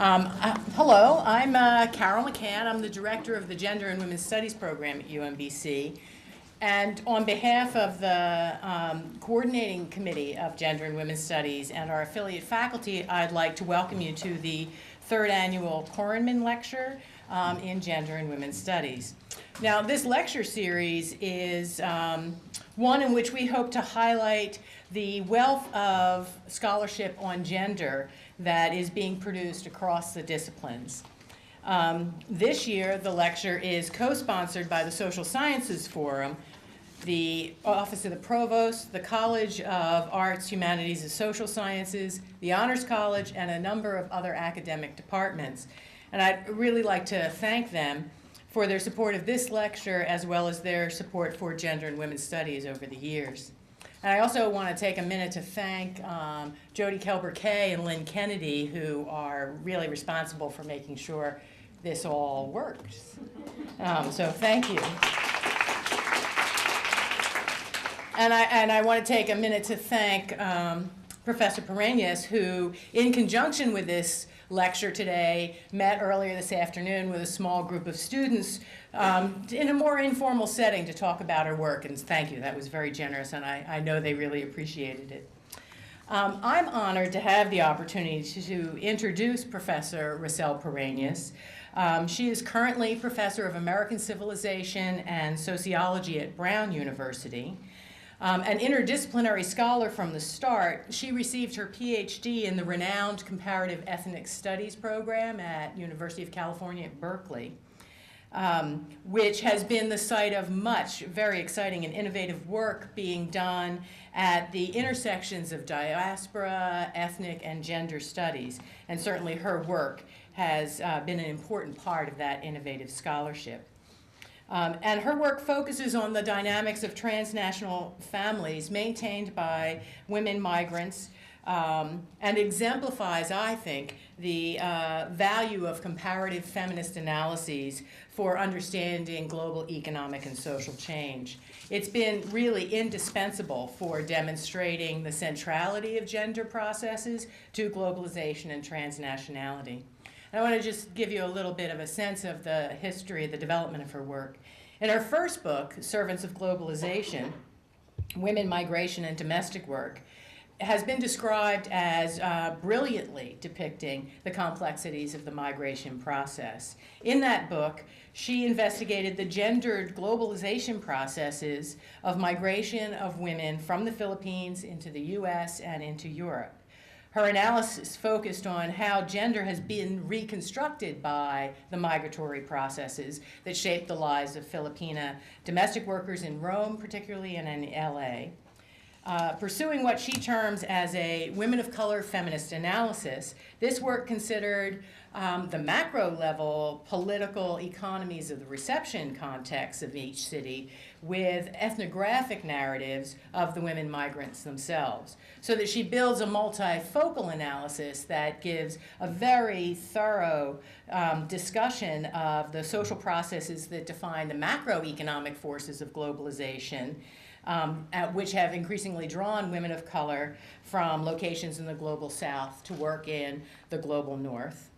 Hello, I'm Carol McCann. I'm the director of the Gender and Women's Studies program at UMBC. And on behalf of the Coordinating Committee of Gender and Women's Studies and our affiliate faculty, I'd like to welcome you to the third annual Korenman Lecture in Gender and Women's Studies. Now, this lecture series is one in which we hope to highlight the wealth of scholarship on gender that is being produced across the disciplines. This year, the lecture is co-sponsored by the Social Sciences Forum, the Office of the Provost, the College of Arts, Humanities, and Social Sciences, the Honors College, and a number of other academic departments. And I'd really like to thank them for their support of this lecture as well as their support for gender and women's studies over the years. And I also want to take a minute to thank Jody Kelber-Kay and Lynn Kennedy, who are really responsible for making sure this all works. So thank you. And I want to take a minute to thank Professor Parrenas, who, in conjunction with this lecture today, met earlier this afternoon with a small group of students in a more informal setting to talk about her work. And thank you, that was very generous, and I know they really appreciated it. I'm honored to have the opportunity to introduce Professor Rhacel Parrenas. She is currently Professor of American Civilization and Sociology at Brown University. An interdisciplinary scholar from the start, she received her PhD in the renowned Comparative Ethnic Studies program at University of California at Berkeley, which has been the site of much very exciting and innovative work being done at the intersections of diaspora, ethnic, and gender studies. And certainly her work has been an important part of that innovative scholarship. And her work focuses on the dynamics of transnational families maintained by women migrants and exemplifies, I think, the value of comparative feminist analyses for understanding global economic and social change. It's been really indispensable for demonstrating the centrality of gender processes to globalization and transnationality. I want to just give you a little bit of a sense of the history, the development of her work. In her first book, Servants of Globalization, Women, Migration, and Domestic Work, has been described as brilliantly depicting the complexities of the migration process. In that book, she investigated the gendered globalization processes of migration of women from the Philippines into the US and into Europe. Her analysis focused on how gender has been reconstructed by the migratory processes that shaped the lives of Filipina domestic workers in Rome, particularly, and in LA. Pursuing what she terms as a women of color feminist analysis, this work considered the macro level political economies of the reception context of each city with ethnographic narratives of the women migrants themselves, so that she builds a multifocal analysis that gives a very thorough discussion of the social processes that define the macroeconomic forces of globalization, which have increasingly drawn women of color from locations in the global south to work in the global north.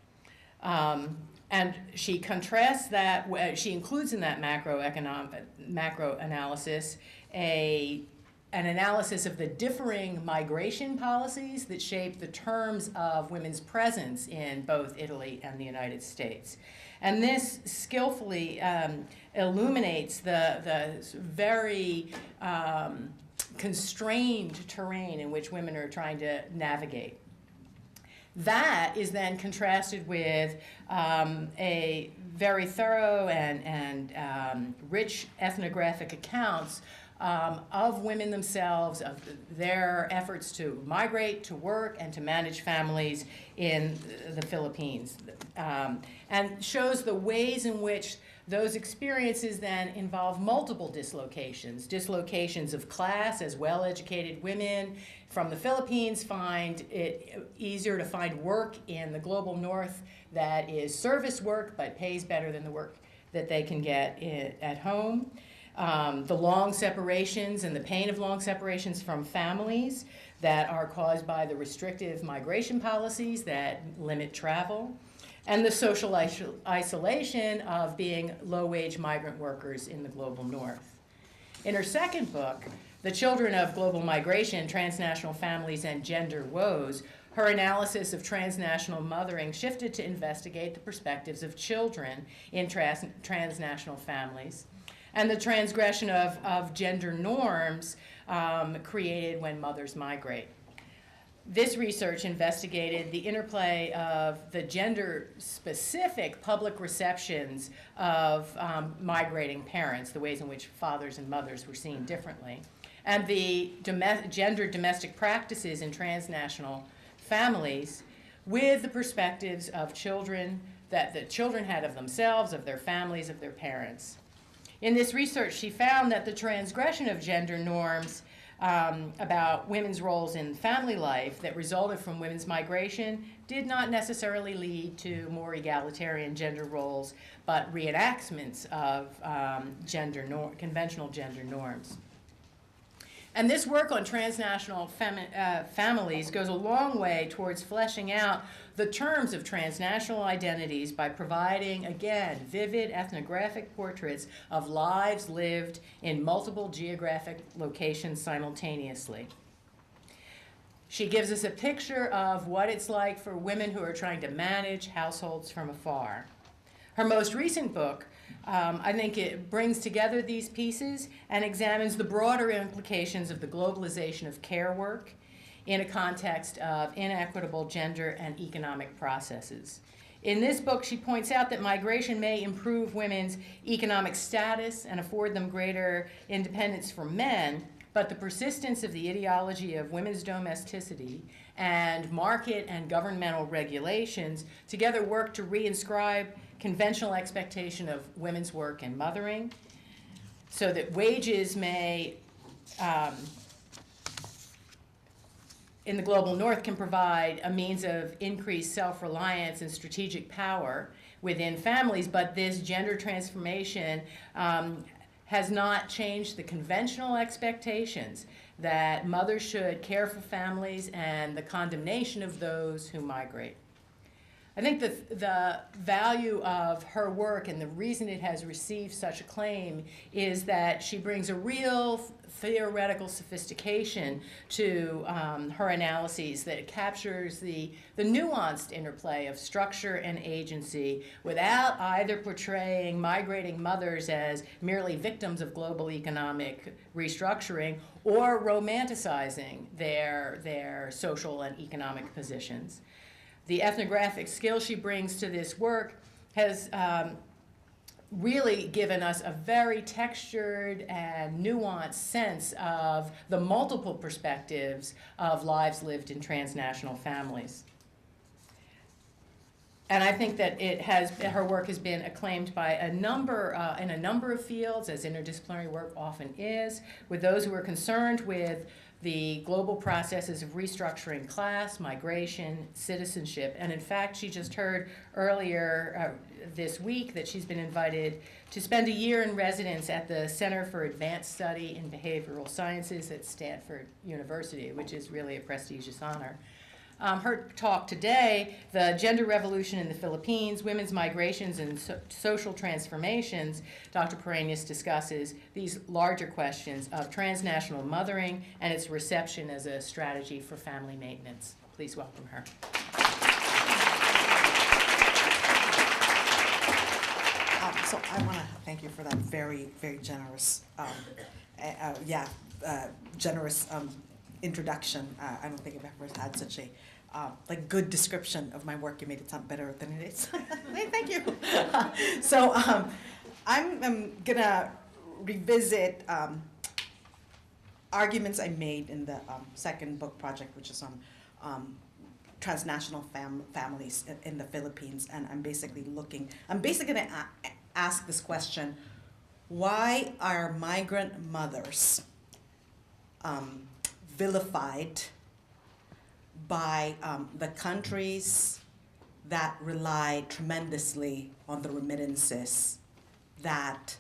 And she contrasts that, she includes in that macro analysis an analysis of the differing migration policies that shape the terms of women's presence in both Italy and the United States. And this skillfully illuminates the very constrained terrain in which women are trying to navigate. That is then contrasted with a very thorough and rich ethnographic accounts of women themselves, of their efforts to migrate, to work, and to manage families in the Philippines, and shows the ways in which those experiences then involve multiple dislocations of class, as well-educated women from the Philippines find it easier to find work in the global north that is service work but pays better than the work that they can get at home. The long separations and the pain of long separations from families that are caused by the restrictive migration policies that limit travel. and the social isolation of being low-wage migrant workers in the global north. In her second book, The Children of Global Migration, Transnational Families and Gender Woes, her analysis of transnational mothering shifted to investigate the perspectives of children in transnational families and the transgression of gender norms created when mothers migrate. This research investigated the interplay of the gender-specific public receptions of migrating parents, the ways in which fathers and mothers were seen differently, and the gender domestic practices in transnational families with the perspectives of children that the children had of themselves, of their families, of their parents. In this research, she found that the transgression of gender norms about women's roles in family life that resulted from women's migration did not necessarily lead to more egalitarian gender roles, but reenactments of conventional gender norms. And this work on transnational families goes a long way towards fleshing out the terms of transnational identities by providing, again, vivid ethnographic portraits of lives lived in multiple geographic locations simultaneously. She gives us a picture of what it's like for women who are trying to manage households from afar. Her most recent book, I think it brings together these pieces and examines the broader implications of the globalization of care work in a context of inequitable gender and economic processes. In this book, she points out that migration may improve women's economic status and afford them greater independence from men, but the persistence of the ideology of women's domesticity and market and governmental regulations together work to reinscribe conventional expectation of women's work and mothering so that wages may, in the global north, can provide a means of increased self-reliance and strategic power within families, but this gender transformation has not changed the conventional expectations that mothers should care for families and the condemnation of those who migrate. I think the value of her work and the reason it has received such acclaim is that she brings a real theoretical sophistication to her analyses that captures the nuanced interplay of structure and agency without either portraying migrating mothers as merely victims of global economic restructuring or romanticizing their social and economic positions. The ethnographic skill she brings to this work has really given us a very textured and nuanced sense of the multiple perspectives of lives lived in transnational families. And I think that her work has been acclaimed by in a number of fields, as interdisciplinary work often is, with those who are concerned with the global processes of restructuring class, migration, citizenship. And in fact, she just heard earlier this week that she's been invited to spend a year in residence at the Center for Advanced Study in Behavioral Sciences at Stanford University, which is really a prestigious honor. Her talk today, The Gender Revolution in the Philippines, Women's Migrations and Social Transformations, Dr. Parrenas discusses these larger questions of transnational mothering and its reception as a strategy for family maintenance. Please welcome her. So I want to thank you for that very, very generous, generous introduction. I don't think I've ever had such a good description of my work. You made it sound better than it is. Thank you. So I'm gonna revisit arguments I made in the second book project, which is on transnational families in the Philippines, and I'm basically gonna ask this question: why are migrant mothers vilified by the countries that rely tremendously on the remittances that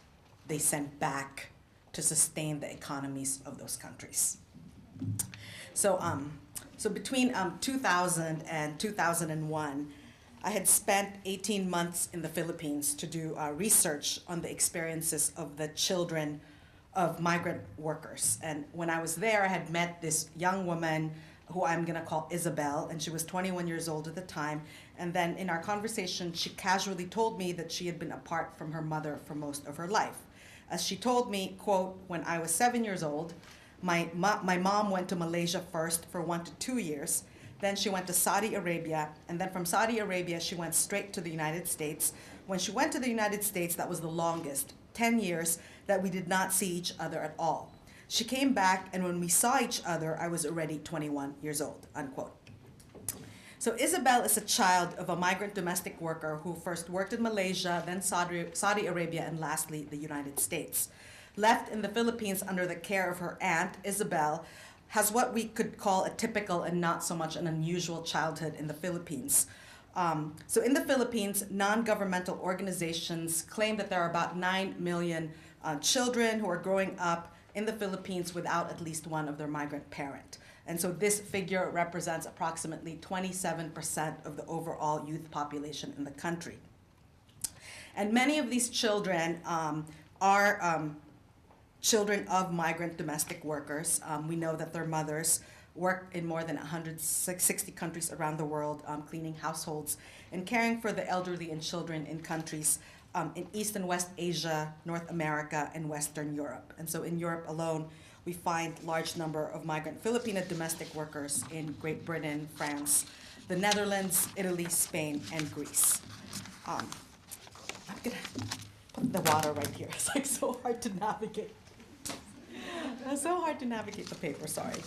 they sent back to sustain the economies of those countries? So between 2000 and 2001, I had spent 18 months in the Philippines to do research on the experiences of the children of migrant workers. And when I was there, I had met this young woman who I'm gonna call Isabel, and she was 21 years old at the time. And then in our conversation, she casually told me that she had been apart from her mother for most of her life. As she told me, quote, when I was 7 years old, my mom went to Malaysia first for 1 to 2 years. Then she went to Saudi Arabia, and then from Saudi Arabia, she went straight to the United States. When she went to the United States, that was the longest, 10 years, that we did not see each other at all. She came back, and when we saw each other, I was already 21 years old, unquote. So Isabel is a child of a migrant domestic worker who first worked in Malaysia, then Saudi Arabia, and lastly, the United States. Left in the Philippines under the care of her aunt, Isabel has what we could call a typical and not so much an unusual childhood in the Philippines. So in the Philippines, non-governmental organizations claim that there are about 9 million children who are growing up in the Philippines without at least one of their migrant parent. And so this figure represents approximately 27% of the overall youth population in the country. And many of these children are children of migrant domestic workers. We know that their mothers work in more than 160 countries around the world, cleaning households and caring for the elderly and children in countries in East and West Asia, North America, and Western Europe. And so in Europe alone, we find large number of migrant Filipino domestic workers in Great Britain, France, the Netherlands, Italy, Spain, and Greece. I'm gonna put the water right here. It's like so hard to navigate. It's so hard to navigate the paper, sorry.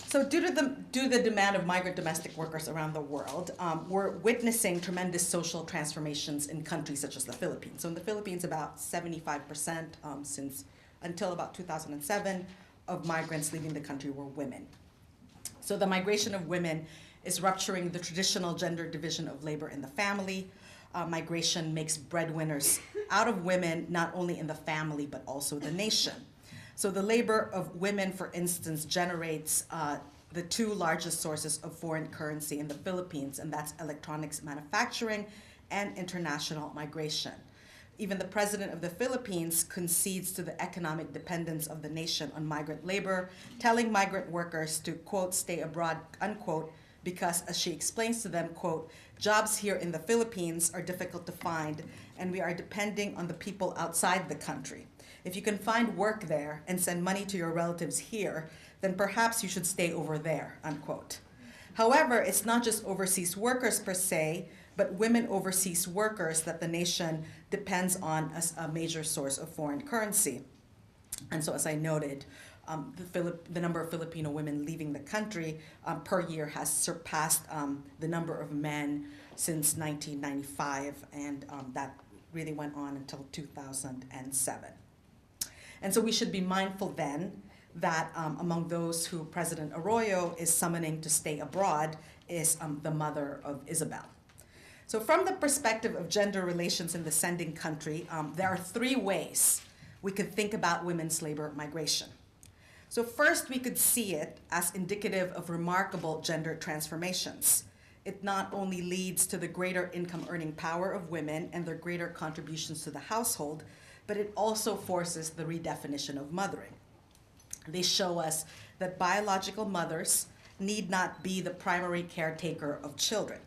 So due to the demand of migrant domestic workers around the world, we're witnessing tremendous social transformations in countries such as the Philippines. So in the Philippines, about 75% until about 2007 of migrants leaving the country were women. So the migration of women is rupturing the traditional gender division of labor in the family. Migration makes breadwinners out of women, not only in the family, but also the nation. So the labor of women, for instance, generates the two largest sources of foreign currency in the Philippines, and that's electronics manufacturing and international migration. Even the president of the Philippines concedes to the economic dependence of the nation on migrant labor, telling migrant workers to, quote, stay abroad, unquote, because, as she explains to them, quote, jobs here in the Philippines are difficult to find, and we are depending on the people outside the country. If you can find work there and send money to your relatives here, then perhaps you should stay over there, unquote. However, it's not just overseas workers per se, but women overseas workers that the nation depends on as a major source of foreign currency. And so, as I noted, the number of Filipino women leaving the country per year has surpassed the number of men since 1995, and that really went on until 2007. And so we should be mindful then that among those who President Arroyo is summoning to stay abroad is the mother of Isabel. So from the perspective of gender relations in the sending country, there are three ways we could think about women's labor migration. So first, we could see it as indicative of remarkable gender transformations. It not only leads to the greater income earning power of women and their greater contributions to the household, but it also forces the redefinition of mothering. They show us that biological mothers need not be the primary caretaker of children.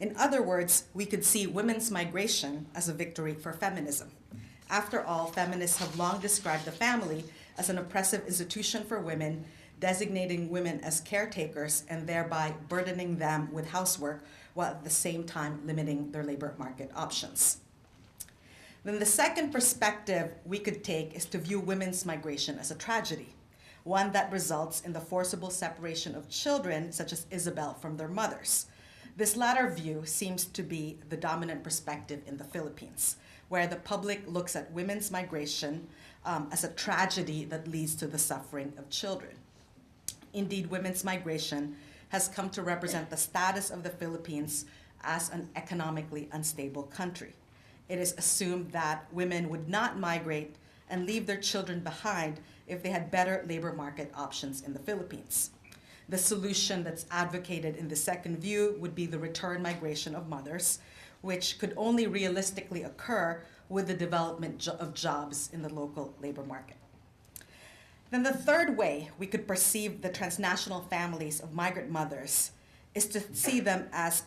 In other words, we could see women's migration as a victory for feminism. After all, feminists have long described the family as an oppressive institution for women, designating women as caretakers and thereby burdening them with housework while at the same time limiting their labor market options. Then the second perspective we could take is to view women's migration as a tragedy, one that results in the forcible separation of children, such as Isabel, from their mothers. This latter view seems to be the dominant perspective in the Philippines, where the public looks at women's migration as a tragedy that leads to the suffering of children. Indeed, women's migration has come to represent the status of the Philippines as an economically unstable country. It is assumed that women would not migrate and leave their children behind if they had better labor market options in the Philippines. the solution that's advocated in the second view would be the return migration of mothers, which could only realistically occur with the development of jobs in the local labor market. Then the third way we could perceive the transnational families of migrant mothers is to see them as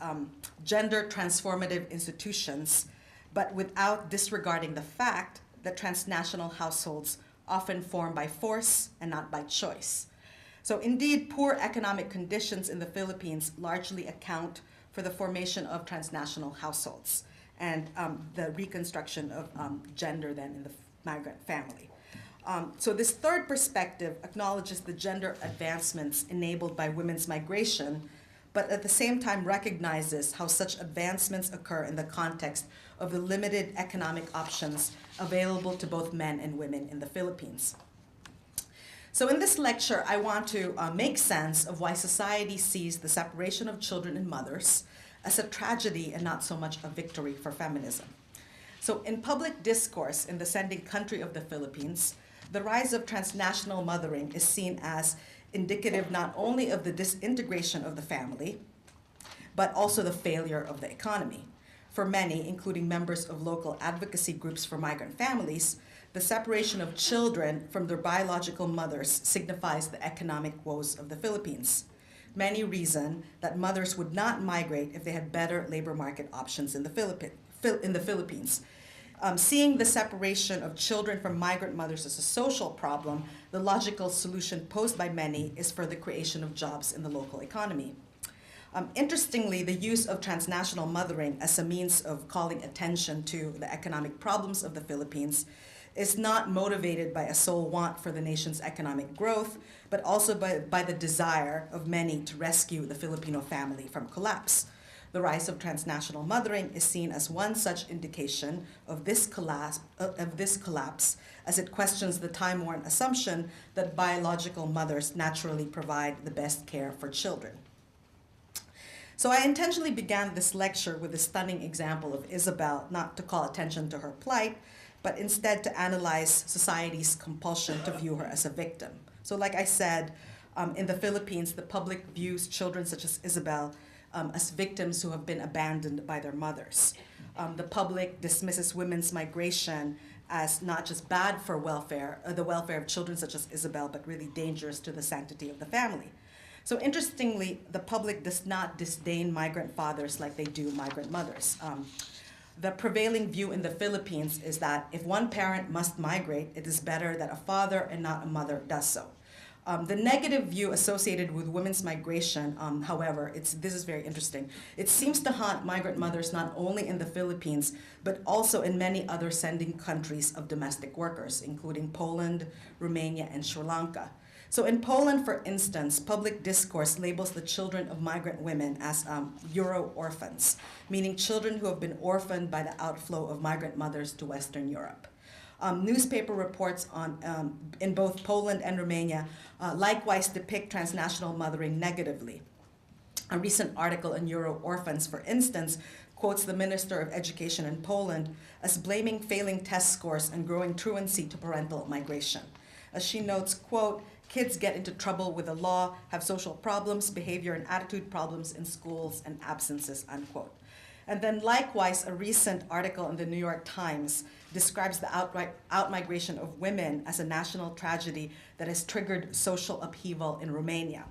gender transformative institutions, but without disregarding the fact that transnational households often form by force and not by choice. So indeed, poor economic conditions in the Philippines largely account for the formation of transnational households and the reconstruction of gender then in the migrant family. So this third perspective acknowledges the gender advancements enabled by women's migration, but at the same time recognizes how such advancements occur in the context of the limited economic options available to both men and women in the Philippines. So in this lecture, I want to make sense of why society sees the separation of children and mothers as a tragedy and not so much a victory for feminism. So in public discourse in the sending country of the Philippines, the rise of transnational mothering is seen as indicative not only of the disintegration of the family, but also the failure of the economy. For many, including members of local advocacy groups for migrant families, the separation of children from their biological mothers signifies the economic woes of the Philippines. Many reason that mothers would not migrate if they had better labor market options in the Philippines. Seeing the separation of children from migrant mothers as a social problem, the logical solution posed by many is for the creation of jobs in the local economy. Interestingly, the use of transnational mothering as a means of calling attention to the economic problems of the Philippines is not motivated by a sole want for the nation's economic growth, but also by the desire of many to rescue the Filipino family from collapse. The rise of transnational mothering is seen as one such indication of this collapse, as it questions the time-worn assumption that biological mothers naturally provide the best care for children. So I intentionally began this lecture with a stunning example of Isabel, not to call attention to her plight, but instead to analyze society's compulsion to view her as a victim. So like I said, in the Philippines, the public views children such as Isabel as victims who have been abandoned by their mothers. The public dismisses women's migration as not just bad for the welfare of children such as Isabel, but really dangerous to the sanctity of the family. So interestingly, the public does not disdain migrant fathers like they do migrant mothers. The prevailing view in the Philippines is that if one parent must migrate, it is better that a father and not a mother does so. The negative view associated with women's migration, however, this is very interesting. It seems to haunt migrant mothers not only in the Philippines, but also in many other sending countries of domestic workers, including Poland, Romania, and Sri Lanka. So in Poland, for instance, public discourse labels the children of migrant women as Euro orphans, meaning children who have been orphaned by the outflow of migrant mothers to Western Europe. Newspaper reports in both Poland and Romania likewise depict transnational mothering negatively. A recent article in Euro Orphans, for instance, quotes the Minister of Education in Poland as blaming failing test scores and growing truancy to parental migration. As she notes, quote, "Kids get into trouble with the law, have social problems, behavior and attitude problems in schools, and absences," unquote. And then likewise, a recent article in the New York Times describes the outmigration of women as a national tragedy that has triggered social upheaval in Romania.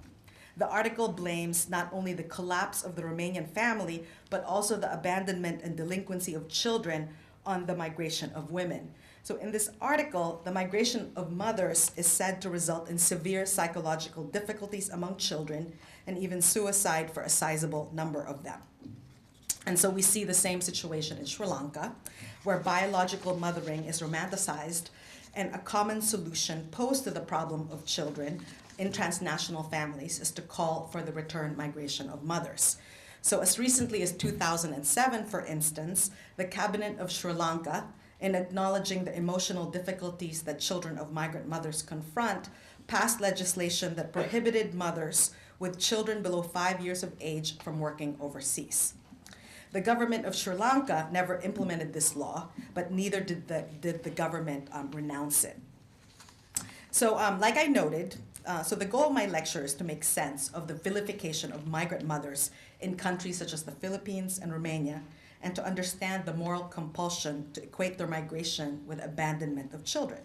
The article blames not only the collapse of the Romanian family, but also the abandonment and delinquency of children on the migration of women. So in this article, the migration of mothers is said to result in severe psychological difficulties among children and even suicide for a sizable number of them. And so we see the same situation in Sri Lanka, where biological mothering is romanticized, and a common solution posed to the problem of children in transnational families is to call for the return migration of mothers. So as recently as 2007, for instance, the cabinet of Sri Lanka, in acknowledging the emotional difficulties that children of migrant mothers confront, passed legislation that prohibited mothers with children below 5 years of age from working overseas. The government of Sri Lanka never implemented this law, but neither did the government renounce it. So like I noted, So the goal of my lecture is to make sense of the vilification of migrant mothers in countries such as the Philippines and Romania, and to understand the moral compulsion to equate their migration with abandonment of children.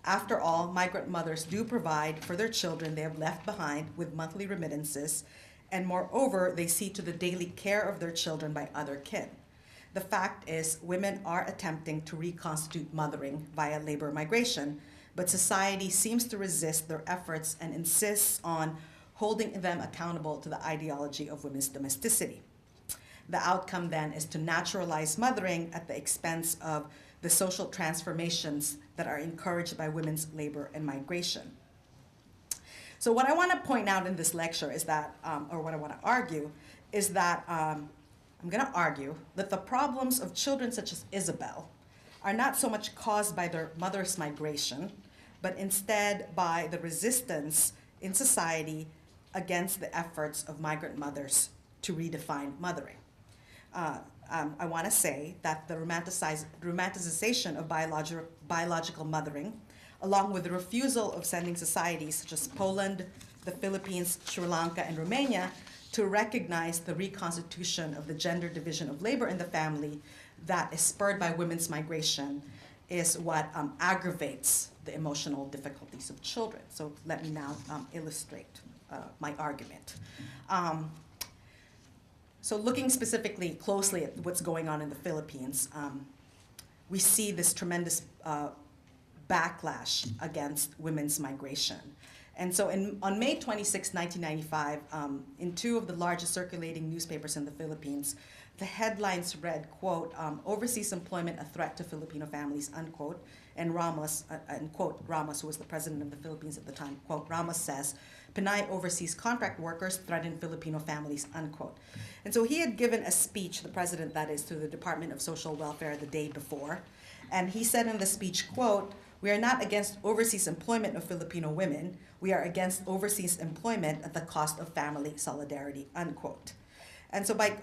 After all, migrant mothers do provide for their children they have left behind with monthly remittances, and moreover, they see to the daily care of their children by other kin. The fact is, women are attempting to reconstitute mothering via labor migration, but society seems to resist their efforts and insists on holding them accountable to the ideology of women's domesticity. The outcome then is to naturalize mothering at the expense of the social transformations that are encouraged by women's labor and migration. So what I want to point out in this lecture is that, or what I want to argue, is that I'm going to argue that the problems of children such as Isabel are not so much caused by their mother's migration, but instead by the resistance in society against the efforts of migrant mothers to redefine mothering. I want to say that the romanticization of biological mothering, along with the refusal of sending societies such as Poland, the Philippines, Sri Lanka, and Romania to recognize the reconstitution of the gender division of labor in the family that is spurred by women's migration, is what aggravates the emotional difficulties of children. So let me now illustrate my argument. So looking specifically closely at what's going on in the Philippines, we see this tremendous backlash against women's migration. And so on May 26, 1995, in two of the largest circulating newspapers in the Philippines, the headlines read, quote, "Overseas employment a threat to Filipino families," unquote. And Ramos, unquote, Ramos, who was the president of the Philippines at the time, quote, Ramos says, "Pinay overseas contract workers threaten Filipino families," unquote. And so he had given a speech, the president that is, to the Department of Social Welfare the day before. And he said in the speech, quote, "We are not against overseas employment of Filipino women. We are against overseas employment at the cost of family solidarity," unquote. And so by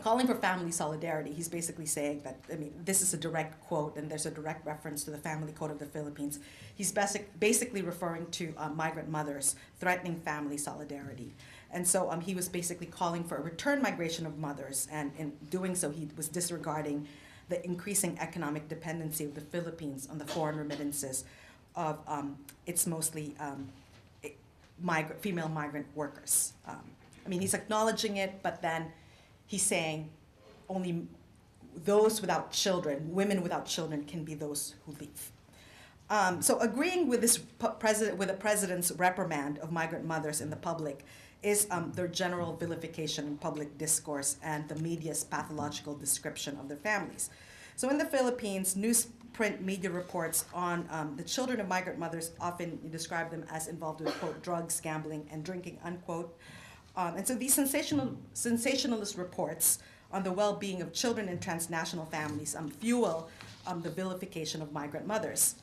calling for family solidarity, he's basically saying that, I mean, this is a direct quote, and there's a direct reference to the Family Code of the Philippines. He's basically referring to migrant mothers threatening family solidarity. And so he was basically calling for a return migration of mothers, and in doing so, he was disregarding the increasing economic dependency of the Philippines on the foreign remittances of its mostly female migrant workers. I mean, he's acknowledging it, but then he's saying only those without children, women without children, can be those who leave. So agreeing with this with the president's reprimand of migrant mothers in the public is their general vilification in public discourse and the media's pathological description of their families. So in the Philippines, newsprint media reports on the children of migrant mothers often describe them as involved with, quote, drugs, gambling, and drinking, unquote. And so these sensationalist reports on the well-being of children in transnational families fuel the vilification of migrant mothers.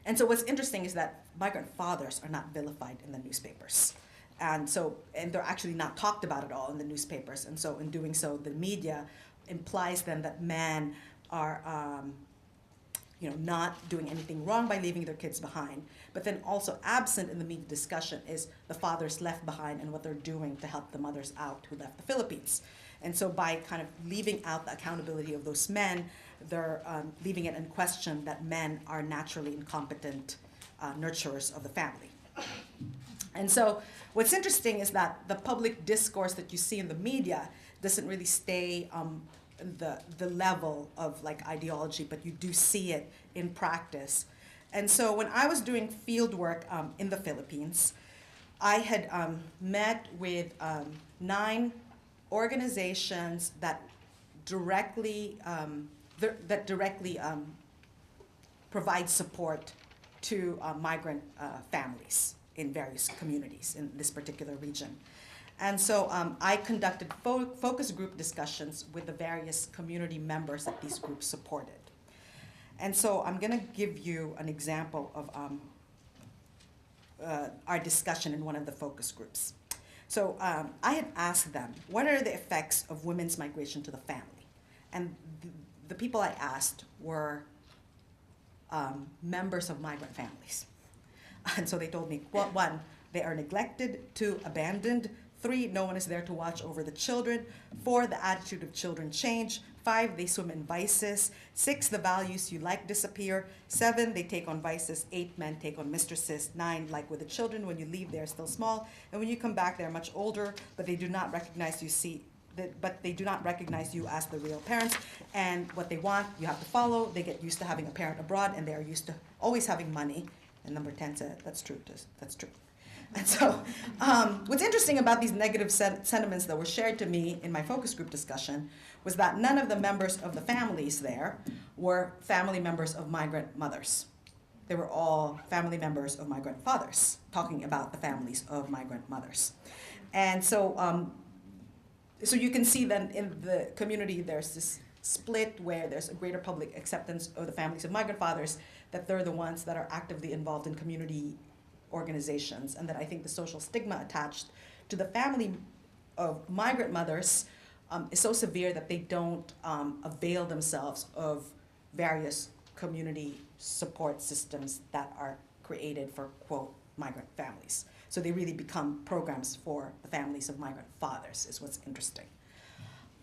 And so what's interesting is that migrant fathers are not vilified in the newspapers. And they're actually not talked about at all in the newspapers. And so in doing so, the media implies then that men are not doing anything wrong by leaving their kids behind. But then also absent in the media discussion is the fathers left behind and what they're doing to help the mothers out who left the Philippines. And so by kind of leaving out the accountability of those men, they're leaving it in question that men are naturally incompetent nurturers of the family. And so what's interesting is that the public discourse that you see in the media doesn't really stay the level of like ideology, but you do see it in practice. And so when I was doing field work in the Philippines, I had met with 9 organizations that directly provide support to migrant families in various communities in this particular region. And so I conducted focus group discussions with the various community members that these groups supported. And so I'm going to give you an example of our discussion in one of the focus groups. So I had asked them, what are the effects of women's migration to the family? And the people I asked were members of migrant families. And so they told me, well, 1, they are neglected, 2, abandoned, 3, no one is there to watch over the children, 4, the attitude of children change, 5, they swim in vices, 6, the values you like disappear, 7, they take on vices, 8, men take on mistresses, 9, like with the children, when you leave they're still small, and when you come back they're much older, but they do not recognize you as the real parents, and what they want you have to follow. They get used to having a parent abroad, and they are used to always having money. And number 10 said, that's true, that's true. And so what's interesting about these negative sentiments that were shared to me in my focus group discussion was that none of the members of the families there were family members of migrant mothers. They were all family members of migrant fathers, talking about the families of migrant mothers. And so, so you can see then in the community there's this split where there's a greater public acceptance of the families of migrant fathers, that they're the ones that are actively involved in community organizations, and that I think the social stigma attached to the family of migrant mothers is so severe that they don't avail themselves of various community support systems that are created for, quote, migrant families. So they really become programs for the families of migrant fathers, is what's interesting.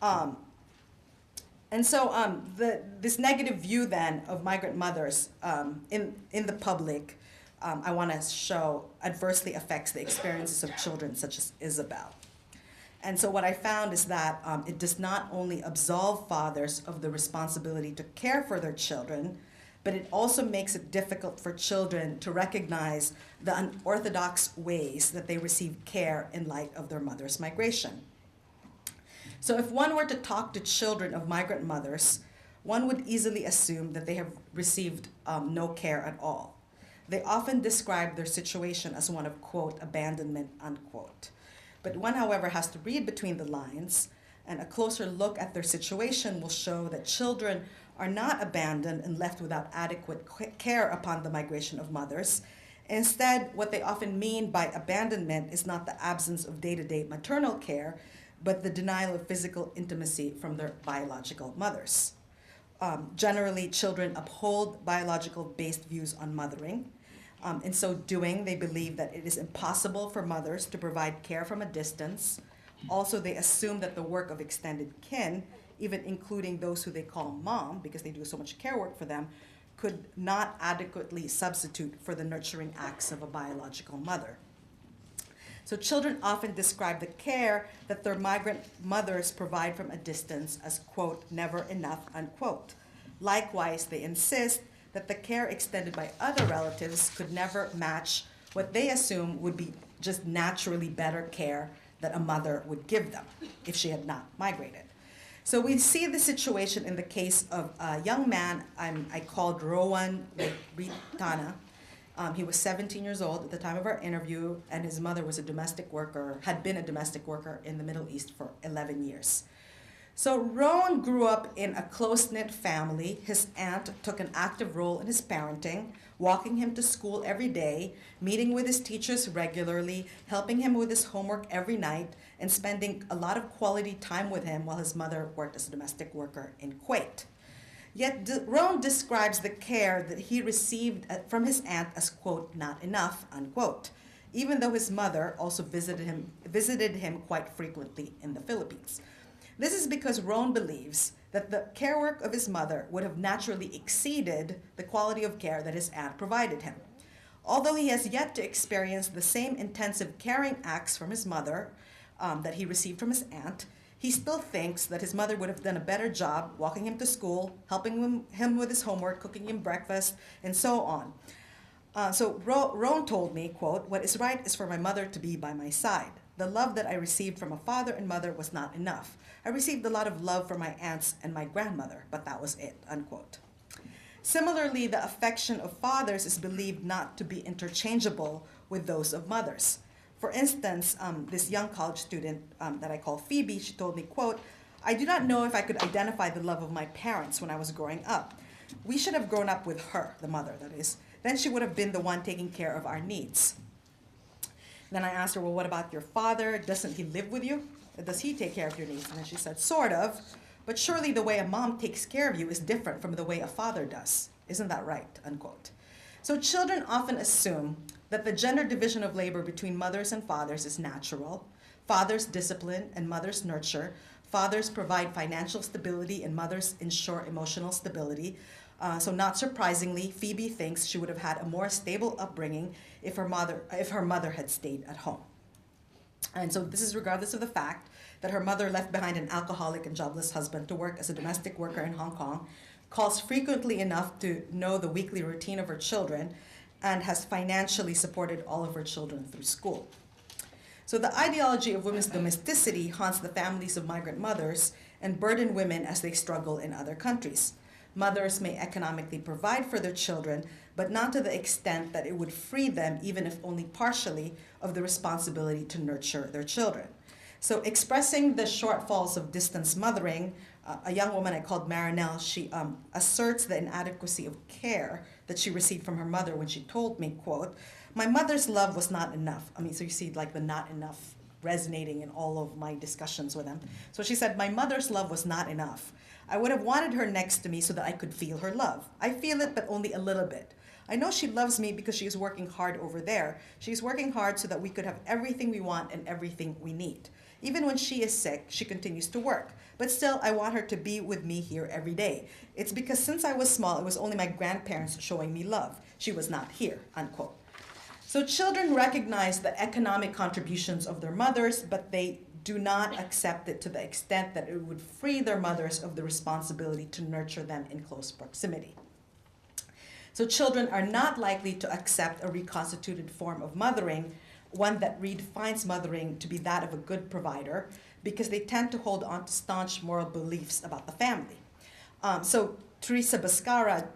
And so this negative view then of migrant mothers in the public, I want to show adversely affects the experiences of children such as Isabel. And so what I found is that it does not only absolve fathers of the responsibility to care for their children, but it also makes it difficult for children to recognize the unorthodox ways that they receive care in light of their mother's migration. So if one were to talk to children of migrant mothers, one would easily assume that they have received no care at all. They often describe their situation as one of, quote, abandonment, unquote. But one, however, has to read between the lines, and a closer look at their situation will show that children are not abandoned and left without adequate care upon the migration of mothers. Instead, what they often mean by abandonment is not the absence of day-to-day maternal care, but the denial of physical intimacy from their biological mothers. Generally, children uphold biological-based views on mothering. In so doing, they believe that it is impossible for mothers to provide care from a distance. Also, they assume that the work of extended kin, even including those who they call mom, because they do so much care work for them, could not adequately substitute for the nurturing acts of a biological mother. So children often describe the care that their migrant mothers provide from a distance as, quote, never enough, unquote. Likewise, they insist that the care extended by other relatives could never match what they assume would be just naturally better care that a mother would give them if she had not migrated. So we see the situation in the case of a young man I called Rowan Ritana. He was 17 years old at the time of our interview, and his mother was a domestic worker, had been a domestic worker in the Middle East for 11 years. So Rowan grew up in a close-knit family. His aunt took an active role in his parenting, walking him to school every day, meeting with his teachers regularly, helping him with his homework every night, and spending a lot of quality time with him while his mother worked as a domestic worker in Kuwait. Yet Rowan describes the care that he received from his aunt as, quote, not enough, unquote, even though his mother also visited him quite frequently in the Philippines. This is because Rowan believes that the care work of his mother would have naturally exceeded the quality of care that his aunt provided him. Although he has yet to experience the same intensive caring acts from his mother that he received from his aunt, he still thinks that his mother would have done a better job walking him to school, helping him with his homework, cooking him breakfast, and so on. So Rowan told me, quote, what is right is for my mother to be by my side. The love that I received from a father and mother was not enough. I received a lot of love from my aunts and my grandmother, but that was it, unquote. Similarly, the affection of fathers is believed not to be interchangeable with those of mothers. For instance, this young college student that I call Phoebe, she told me, quote, I do not know if I could identify the love of my parents when I was growing up. We should have grown up with her, the mother, that is. Then she would have been the one taking care of our needs. Then I asked her, well, what about your father? Doesn't he live with you? Does he take care of your needs? And then she said, sort of, but surely the way a mom takes care of you is different from the way a father does. Isn't that right? Unquote. So children often assume that the gender division of labor between mothers and fathers is natural. Fathers discipline and mothers nurture. Fathers provide financial stability and mothers ensure emotional stability. So not surprisingly, Phoebe thinks she would have had a more stable upbringing if her mother had stayed at home. And so this is regardless of the fact that her mother left behind an alcoholic and jobless husband to work as a domestic worker in Hong Kong, calls frequently enough to know the weekly routine of her children, and has financially supported all of her children through school. So the ideology of women's domesticity haunts the families of migrant mothers and burden women as they struggle in other countries. Mothers may economically provide for their children, but not to the extent that it would free them, even if only partially, of the responsibility to nurture their children. So expressing the shortfalls of distance mothering, a young woman I called Marinelle, she asserts the inadequacy of care that she received from her mother when she told me, quote, "My mother's love was not enough." I mean, so you see like the not enough resonating in all of my discussions with them. So she said, "My mother's love was not enough. I would have wanted her next to me so that I could feel her love. I feel it, but only a little bit. I know she loves me because she is working hard over there. She's working hard so that we could have everything we want and everything we need. Even when she is sick, she continues to work. But still, I want her to be with me here every day. It's because since I was small, it was only my grandparents showing me love. She was not here," unquote. So children recognize the economic contributions of their mothers, but they do not accept it to the extent that it would free their mothers of the responsibility to nurture them in close proximity. So children are not likely to accept a reconstituted form of mothering, one that redefines mothering to be that of a good provider, because they tend to hold on to staunch moral beliefs about the family. So Teresa Bascara,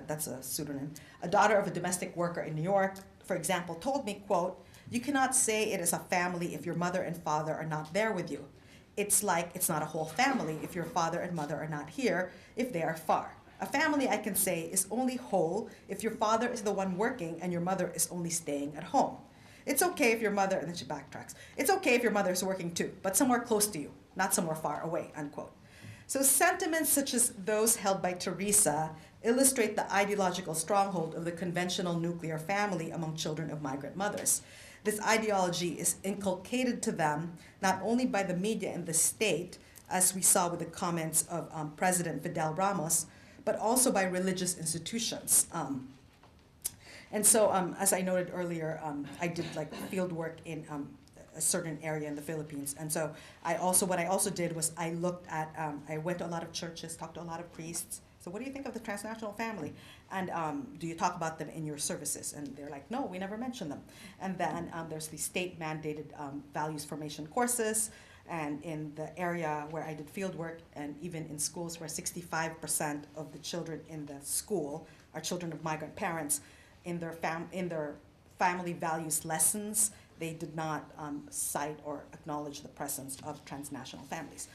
that's a pseudonym, a daughter of a domestic worker in New York, for example, told me, quote, "You cannot say it is a family if your mother and father are not there with you. It's like it's not a whole family if your father and mother are not here, if they are far. A family, I can say, is only whole if your father is the one working and your mother is only staying at home. It's okay if your mother," and then she backtracks, "it's okay if your mother is working too, but somewhere close to you, not somewhere far away," unquote. So sentiments such as those held by Teresa illustrate the ideological stronghold of the conventional nuclear family among children of migrant mothers. This ideology is inculcated to them not only by the media and the state, as we saw with the comments of President Fidel Ramos, but also by religious institutions. And so, as I noted earlier, I did like field work in a certain area in the Philippines. And so what I also did was I looked at, I went to a lot of churches, talked to a lot of priests. So what do you think of the transnational family? And do you talk about them in your services? And they're like, no, we never mention them. And then there's the state mandated values formation courses. And in the area where I did field work, and even in schools where 65% of the children in the school are children of migrant parents, in their family values lessons, they did not cite or acknowledge the presence of transnational families.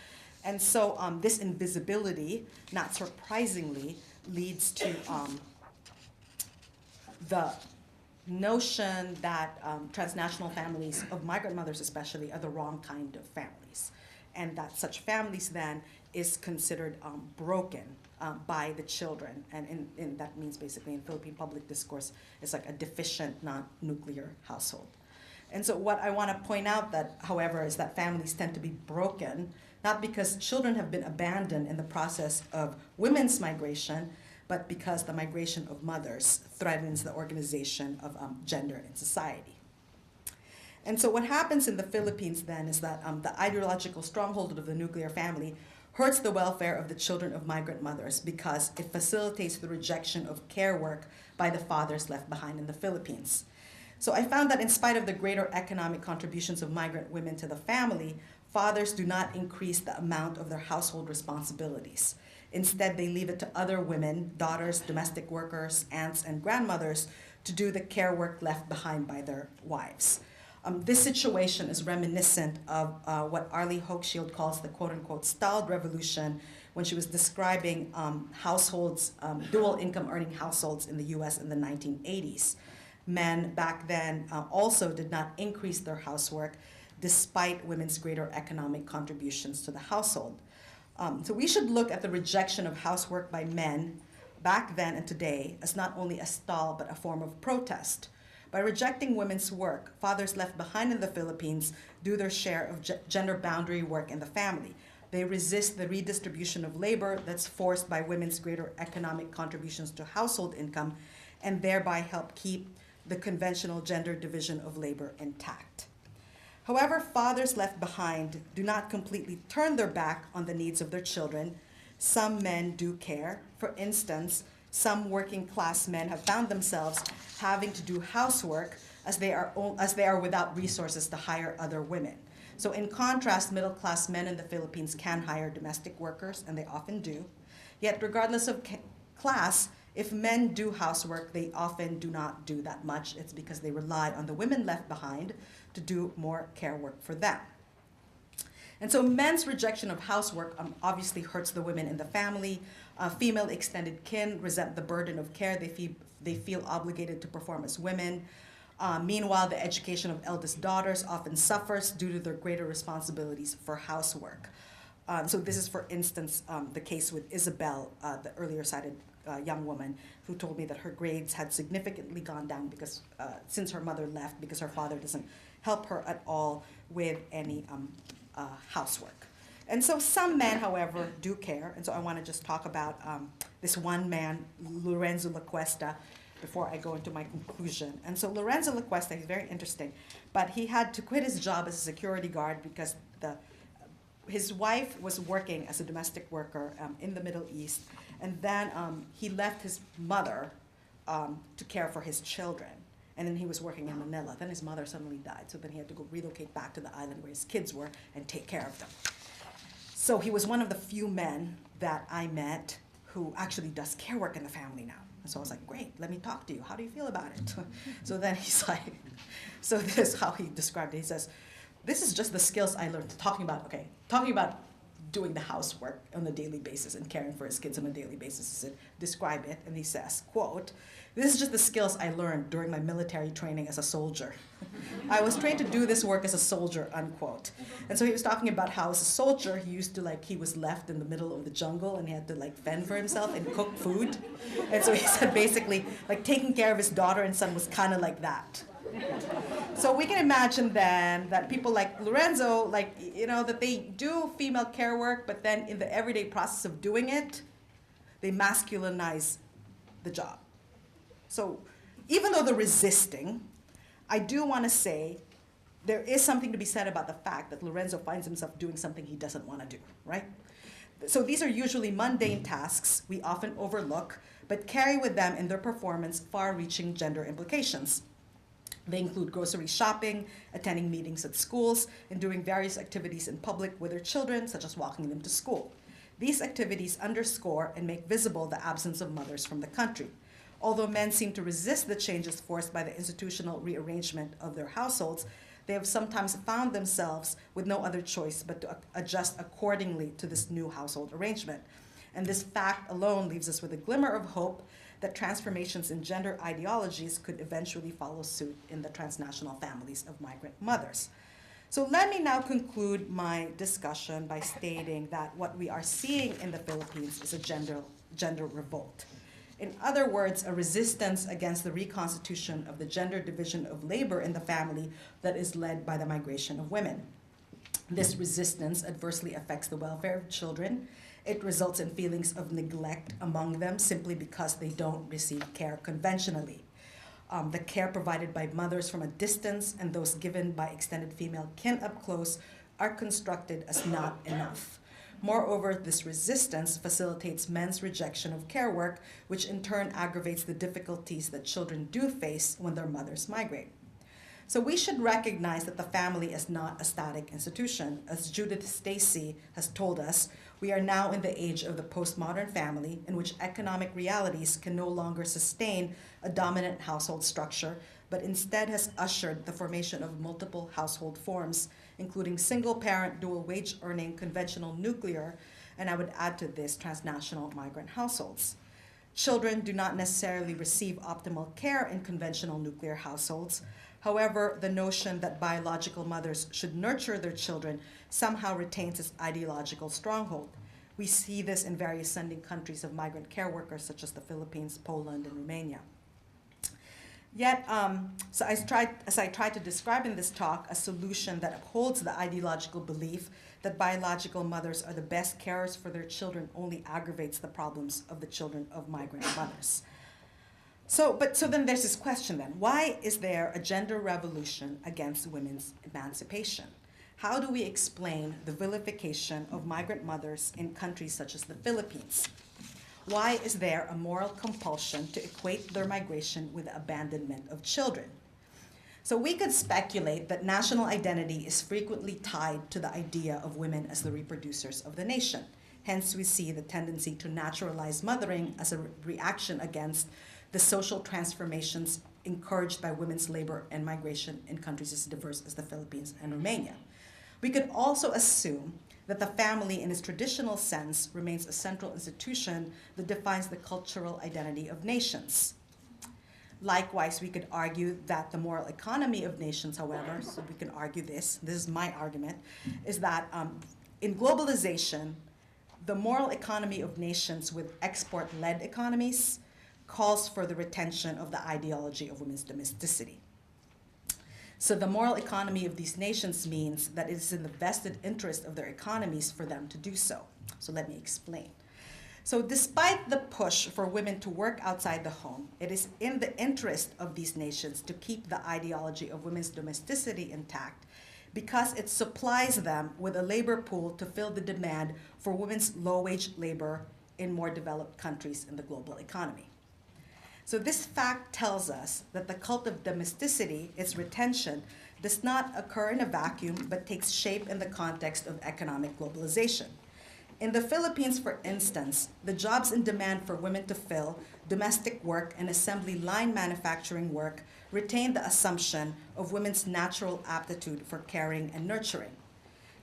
And so this invisibility, not surprisingly, leads to the notion that transnational families, of migrant mothers especially, are the wrong kind of families. And that such families then is considered broken by the children. And that means basically in Philippine public discourse, it's like a deficient, non-nuclear household. And so what I want to point out that, however, is that families tend to be broken, not because children have been abandoned in the process of women's migration, but because the migration of mothers threatens the organization of gender in society. And so what happens in the Philippines then is that the ideological stronghold of the nuclear family hurts the welfare of the children of migrant mothers because it facilitates the rejection of care work by the fathers left behind in the Philippines. So I found that in spite of the greater economic contributions of migrant women to the family, fathers do not increase the amount of their household responsibilities. Instead, they leave it to other women, daughters, domestic workers, aunts, and grandmothers to do the care work left behind by their wives. This situation is reminiscent of what Arlie Hochschild calls the quote-unquote styled revolution when she was describing households, dual income earning households in the US in the 1980s. Men back then also did not increase their housework despite women's greater economic contributions to the household. So we should look at the rejection of housework by men back then and today as not only a stall but a form of protest. By rejecting women's work, fathers left behind in the Philippines do their share of gender boundary work in the family. They resist the redistribution of labor that's forced by women's greater economic contributions to household income and thereby help keep the conventional gender division of labor intact. However, fathers left behind do not completely turn their back on the needs of their children. Some men do care. For instance, some working class men have found themselves having to do housework as they are without resources to hire other women. So in contrast, middle class men in the Philippines can hire domestic workers, and they often do. Yet regardless of class, if men do housework, they often do not do that much. It's because they rely on the women left behind to do more care work for them. And so men's rejection of housework obviously hurts the women in the family. Female extended kin resent the burden of care they feel obligated to perform as women. Meanwhile, the education of eldest daughters often suffers due to their greater responsibilities for housework. So this is, for instance, the case with Isabel, the earlier cited young woman, who told me that her grades had significantly gone down because since her mother left, because her father doesn't help her at all with any housework. And so some men, however, do care. And so I want to just talk about this one man, Lorenzo Lacuesta, before I go into my conclusion. And so Lorenzo Lacuesta, he's very interesting, but he had to quit his job as a security guard because his wife was working as a domestic worker in the Middle East, and then he left his mother to care for his children. And then he was working in Manila. Then his mother suddenly died, so then he had to go relocate back to the island where his kids were and take care of them. So he was one of the few men that I met who actually does care work in the family now. And so I was like, great, let me talk to you. How do you feel about it? So then he's like, so this is how he described it. He says, this is just the skills I learned, talking about doing the housework on a daily basis and caring for his kids on a daily basis. He said, describe it, and he says, quote, this is just the skills I learned during my military training as a soldier. I was trained to do this work as a soldier, unquote. And so he was talking about how as a soldier, he was left in the middle of the jungle and he had to fend for himself and cook food. And so he said basically, taking care of his daughter and son was kind of like that. So we can imagine then that people like Lorenzo, that they do female care work, but then in the everyday process of doing it, they masculinize the job. So even though they're resisting, I do want to say there is something to be said about the fact that Lorenzo finds himself doing something he doesn't want to do, right? So these are usually mundane tasks we often overlook, but carry with them in their performance far-reaching gender implications. They include grocery shopping, attending meetings at schools, and doing various activities in public with their children, such as walking them to school. These activities underscore and make visible the absence of mothers from the country. Although men seem to resist the changes forced by the institutional rearrangement of their households, they have sometimes found themselves with no other choice but to adjust accordingly to this new household arrangement. And this fact alone leaves us with a glimmer of hope that transformations in gender ideologies could eventually follow suit in the transnational families of migrant mothers. So let me now conclude my discussion by stating that what we are seeing in the Philippines is a gender revolt. In other words, a resistance against the reconstitution of the gender division of labor in the family that is led by the migration of women. This resistance adversely affects the welfare of children. It results in feelings of neglect among them simply because they don't receive care conventionally. The care provided by mothers from a distance and those given by extended female kin up close are constructed as not enough. Moreover, this resistance facilitates men's rejection of care work, which in turn aggravates the difficulties that children do face when their mothers migrate. So we should recognize that the family is not a static institution. As Judith Stacy has told us, we are now in the age of the postmodern family in which economic realities can no longer sustain a dominant household structure, but instead has ushered the formation of multiple household forms, including single-parent, dual-wage earning, conventional nuclear, and I would add to this transnational migrant households. Children do not necessarily receive optimal care in conventional nuclear households. However, the notion that biological mothers should nurture their children somehow retains its ideological stronghold. We see this in various sending countries of migrant care workers, such as the Philippines, Poland, and Romania. Yet, so as I tried to describe in this talk, a solution that upholds the ideological belief that biological mothers are the best carers for their children only aggravates the problems of the children of migrant mothers. So then there's this question then, why is there a gender revolution against women's emancipation? How do we explain the vilification of migrant mothers in countries such as the Philippines? Why is there a moral compulsion to equate their migration with the abandonment of children? So we could speculate that national identity is frequently tied to the idea of women as the reproducers of the nation. Hence, we see the tendency to naturalize mothering as a reaction against the social transformations encouraged by women's labor and migration in countries as diverse as the Philippines and Romania. We could also assume that the family in its traditional sense remains a central institution that defines the cultural identity of nations. Likewise, we could argue that the moral economy of nations, however, so we can argue this is my argument, is that in globalization, the moral economy of nations with export-led economies calls for the retention of the ideology of women's domesticity. So the moral economy of these nations means that it is in the vested interest of their economies for them to do so. So let me explain. So despite the push for women to work outside the home, it is in the interest of these nations to keep the ideology of women's domesticity intact because it supplies them with a labor pool to fill the demand for women's low-wage labor in more developed countries in the global economy. So this fact tells us that the cult of domesticity, its retention, does not occur in a vacuum, but takes shape in the context of economic globalization. In the Philippines, for instance, the jobs in demand for women to fill, domestic work and assembly line manufacturing work, retain the assumption of women's natural aptitude for caring and nurturing.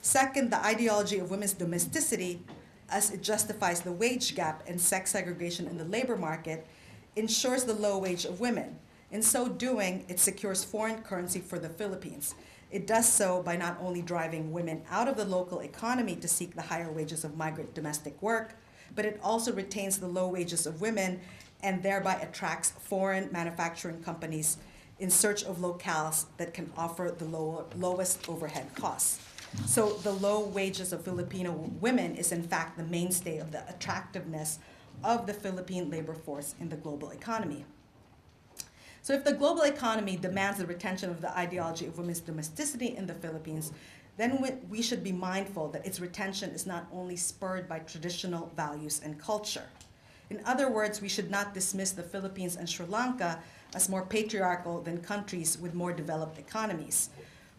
Second, the ideology of women's domesticity, as it justifies the wage gap and sex segregation in the labor market, ensures the low wage of women. In so doing, it secures foreign currency for the Philippines. It does so by not only driving women out of the local economy to seek the higher wages of migrant domestic work, but it also retains the low wages of women and thereby attracts foreign manufacturing companies in search of locales that can offer the lowest overhead costs. So the low wages of Filipino women is in fact the mainstay of the attractiveness of the Philippine labor force in the global economy. So if the global economy demands the retention of the ideology of women's domesticity in the Philippines, then we should be mindful that its retention is not only spurred by traditional values and culture. In other words, we should not dismiss the Philippines and Sri Lanka as more patriarchal than countries with more developed economies.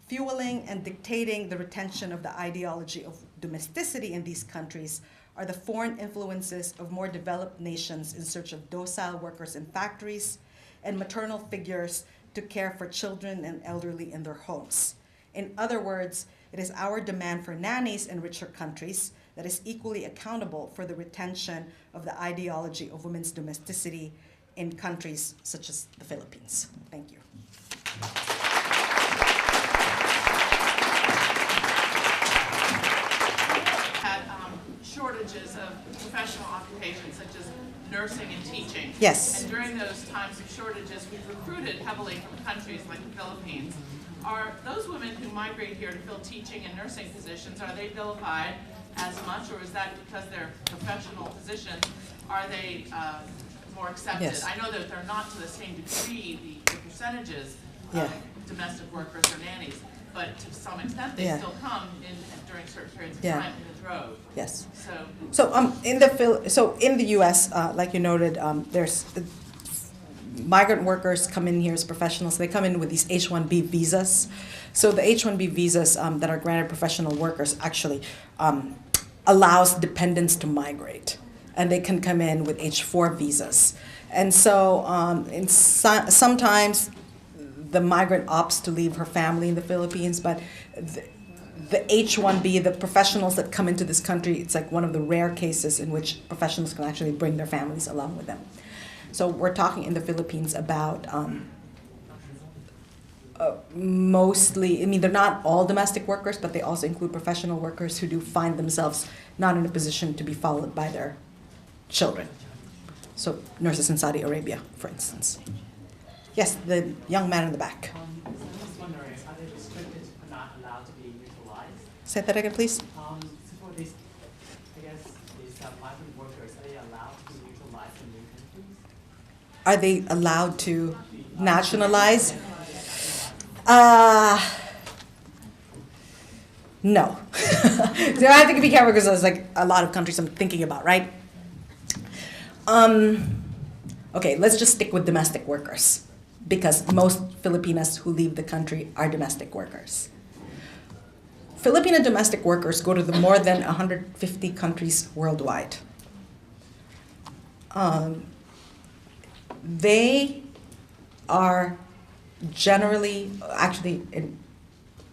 Fueling and dictating the retention of the ideology of domesticity in these countries are the foreign influences of more developed nations in search of docile workers in factories and maternal figures to care for children and elderly in their homes. In other words, it is our demand for nannies in richer countries that is equally accountable for the retention of the ideology of women's domesticity in countries such as the Philippines. Thank you. Shortages of professional occupations such as nursing and teaching. Yes. And during those times of shortages, we've recruited heavily from countries like the Philippines. Are those women who migrate here to fill teaching and nursing positions, are they vilified as much, or is that because they're professional positions, are they more accepted? Yes. I know that they're not to the same degree, the percentages of domestic workers or nannies, but to some extent they still come in during certain periods of time in a drove. Yes. So in the U.S., like you noted, there's migrant workers come in here as professionals. They come in with these H-1B visas. So the H-1B visas that are granted professional workers actually allows dependents to migrate, and they can come in with H-4 visas. And so sometimes the migrant opts to leave her family in the Philippines, but the H-1B, the professionals that come into this country, it's like one of the rare cases in which professionals can actually bring their families along with them. So we're talking in the Philippines about mostly, I mean, they're not all domestic workers, but they also include professional workers who do find themselves not in a position to be followed by their children. So nurses in Saudi Arabia, for instance. Yes, the young man in the back. I'm just wondering, are they restricted or not allowed to be neutralized? Say that again, please. So for these, I guess, these migrant workers, are they allowed to be neutralized in new countries? Are they allowed to nationalize? No. So I have to be careful because there's like a lot of countries I'm thinking about, right? Okay, let's just stick with domestic workers because most Filipinas who leave the country are domestic workers. Filipino domestic workers go to the more than 150 countries worldwide. They are generally, actually in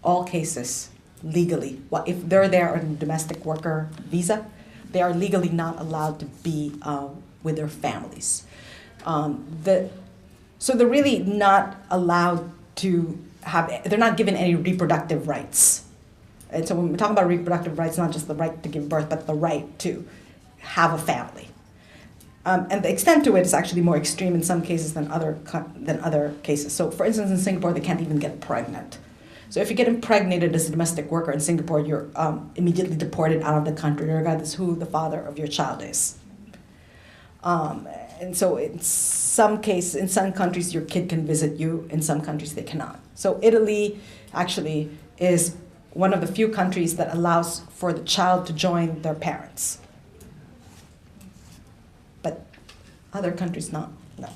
all cases, legally, well, if they're there on a domestic worker visa, they are legally not allowed to be with their families. So they're really not allowed to have, they're not given any reproductive rights. And so when we talk about reproductive rights, not just the right to give birth, but the right to have a family. And the extent to it is actually more extreme in some cases than other cases. So for instance, in Singapore, they can't even get pregnant. So if you get impregnated as a domestic worker in Singapore, you're immediately deported out of the country, regardless who the father of your child is. And so in some cases, in some countries, your kid can visit you. In some countries, they cannot. So Italy actually is one of the few countries that allows for the child to join their parents. But other countries, not, no.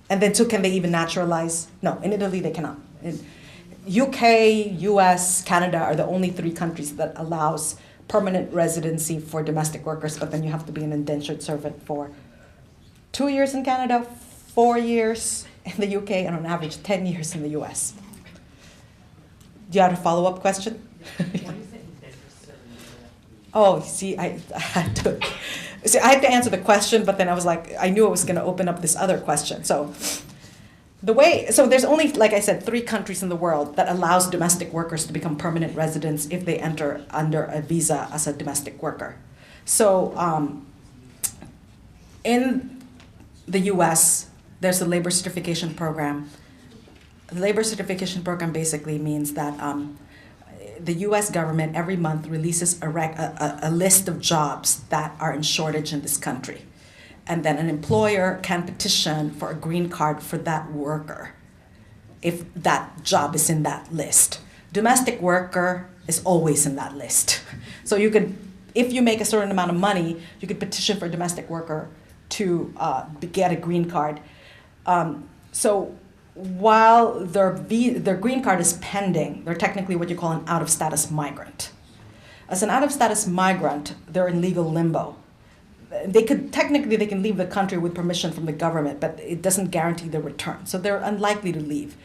And then so can they even naturalize? No, in Italy, they cannot. In UK, US, Canada are the only 3 countries that allows permanent residency for domestic workers, but then you have to be an indentured servant for 2 years in Canada, 4 years in the UK, and on average 10 years in the US. Do you have a follow-up question? When you say indentured servant, Oh, see, I had to answer the question, but then I was like, I knew I was going to open up this other question. So there's only, like I said, 3 countries in the world that allows domestic workers to become permanent residents if they enter under a visa as a domestic worker. So in the US, there's a labor certification program. The labor certification program basically means that the US government every month releases a list of jobs that are in shortage in this country. And then an employer can petition for a green card for that worker if that job is in that list. Domestic worker is always in that list. So you could, if you make a certain amount of money, you could petition for a domestic worker to get a green card. So while their green card is pending, they're technically what you call an out-of-status migrant. As an out-of-status migrant, they're in legal limbo. They can leave the country with permission from the government, but it doesn't guarantee their return. So they're unlikely to leave.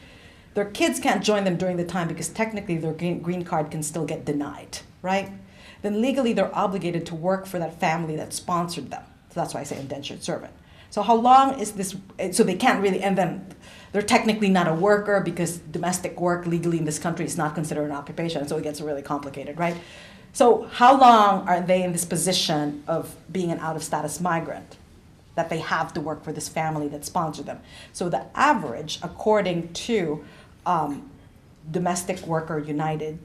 Their kids can't join them during the time because technically their green card can still get denied, right? Then legally they're obligated to work for that family that sponsored them. So that's why I say indentured servant. So how long is this, so they can't really, and then they're technically not a worker because domestic work legally in this country is not considered an occupation, so it gets really complicated, right? So how long are they in this position of being an out-of-status migrant that they have to work for this family that sponsored them? So the average, according to Domestic Workers United